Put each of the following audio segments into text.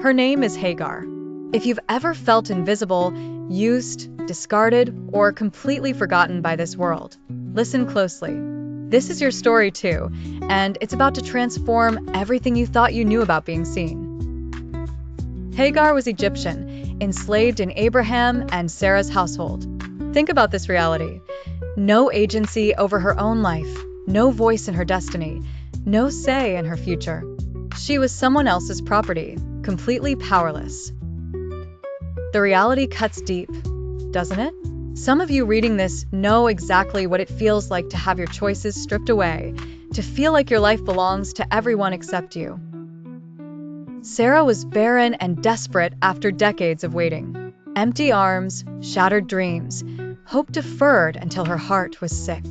Her name is Hagar. If you've ever felt invisible, used, discarded, or completely forgotten by this world, listen closely. This is your story too, and it's about to transform everything you thought you knew about being seen. Hagar was Egyptian, enslaved in Abraham and Sarah's household. Think about this reality. No agency over her own life, no voice in her destiny, no say in her future. She was someone else's property, completely powerless. The reality cuts deep, doesn't it? Some of you reading this know exactly what it feels like to have your choices stripped away, to feel like your life belongs to everyone except you. Sarah was barren and desperate after decades of waiting. Empty arms, shattered dreams, hope deferred until her heart was sick.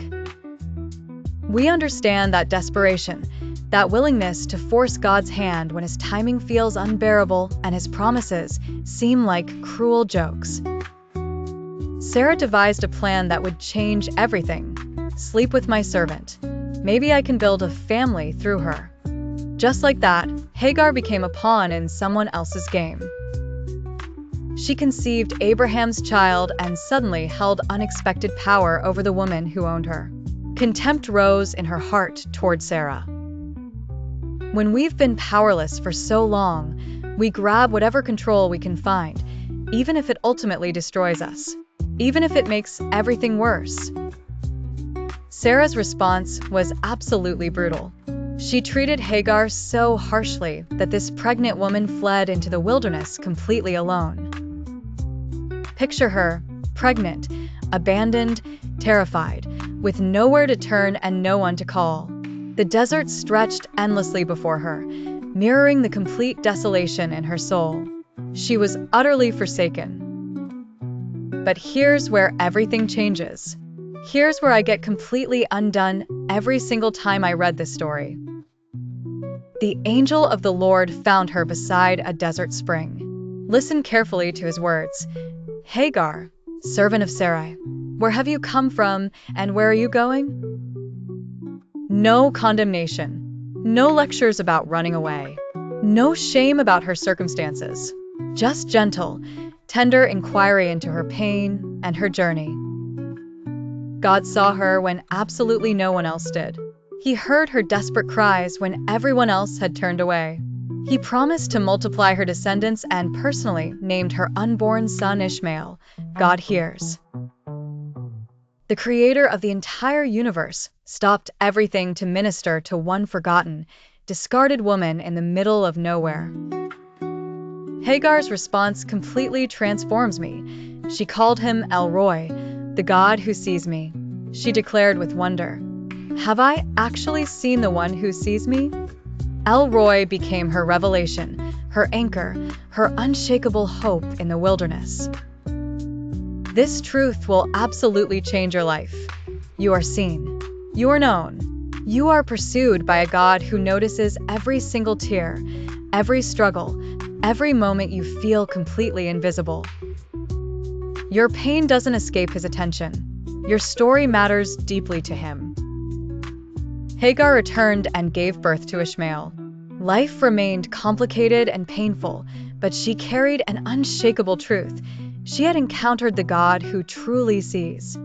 We understand that desperation, that willingness to force God's hand when His timing feels unbearable and His promises seem like cruel jokes. Sarah devised a plan that would change everything. Sleep with my servant. Maybe I can build a family through her. Just like that, Hagar became a pawn in someone else's game. She conceived Abraham's child and suddenly held unexpected power over the woman who owned her. Contempt rose in her heart toward Sarah. When we've been powerless for so long, we grab whatever control we can find, even if it ultimately destroys us, even if it makes everything worse. Sarah's response was absolutely brutal. She treated Hagar so harshly that this pregnant woman fled into the wilderness completely alone. Picture her, pregnant, abandoned, terrified, with nowhere to turn and no one to call. The desert stretched endlessly before her, mirroring the complete desolation in her soul. She was utterly forsaken. But here's where everything changes. Here's where I get completely undone every single time I read this story. The angel of the Lord found her beside a desert spring. Listen carefully to his words. Hagar, servant of Sarai, where have you come from and where are you going? No condemnation, no lectures about running away, no shame about her circumstances, just gentle, tender inquiry into her pain and her journey. God saw her when absolutely no one else did. He heard her desperate cries when everyone else had turned away. He promised to multiply her descendants and personally named her unborn son Ishmael. God hears. The creator of the entire universe stopped everything to minister to one forgotten, discarded woman in the middle of nowhere. Hagar's response completely transforms me. She called him El Roi, the God who sees me. She declared with wonder, "Have I actually seen the one who sees me?" El Roi became her revelation, her anchor, her unshakable hope in the wilderness. This truth will absolutely change your life. You are seen. You are known. You are pursued by a God who notices every single tear, every struggle, every moment you feel completely invisible. Your pain doesn't escape his attention. Your story matters deeply to him. Hagar returned and gave birth to Ishmael. Life remained complicated and painful, but she carried an unshakable truth. She had encountered the God who truly sees.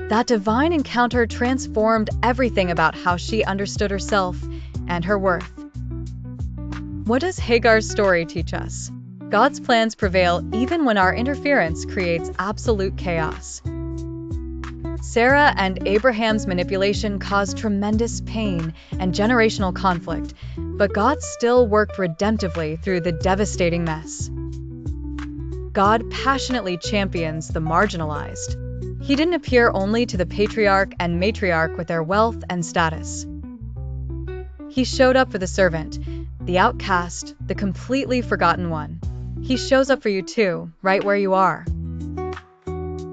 That divine encounter transformed everything about how she understood herself and her worth. What does Hagar's story teach us? God's plans prevail even when our interference creates absolute chaos. Sarah and Abraham's manipulation caused tremendous pain and generational conflict, but God still worked redemptively through the devastating mess. God passionately champions the marginalized. He didn't appear only to the patriarch and matriarch with their wealth and status. He showed up for the servant, the outcast, the completely forgotten one. He shows up for you too, right where you are.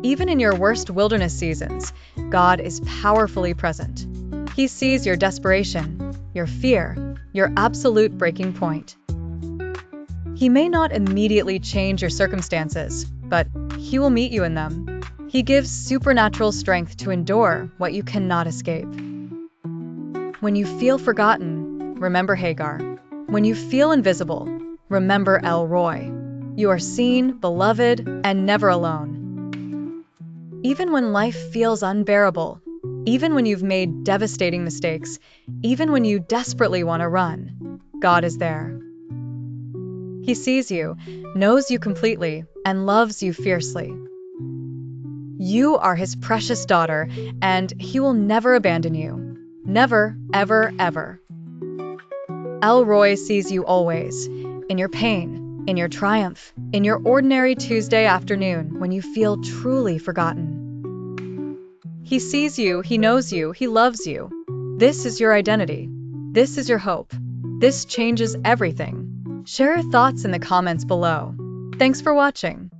Even in your worst wilderness seasons, God is powerfully present. He sees your desperation, your fear, your absolute breaking point. He may not immediately change your circumstances, but he will meet you in them. He gives supernatural strength to endure what you cannot escape. When you feel forgotten, remember Hagar. When you feel invisible, remember Elroy. You are seen, beloved, and never alone. Even when life feels unbearable, even when you've made devastating mistakes, even when you desperately want to run, God is there. He sees you, knows you completely, and loves you fiercely. You are His precious daughter, and He will never abandon you. Never, ever, ever. Elroy sees you always, in your pain, in your triumph, in your ordinary Tuesday afternoon when you feel truly forgotten. He sees you, He knows you, He loves you. This is your identity. This is your hope. This changes everything. Share your thoughts in the comments below. Thanks for watching.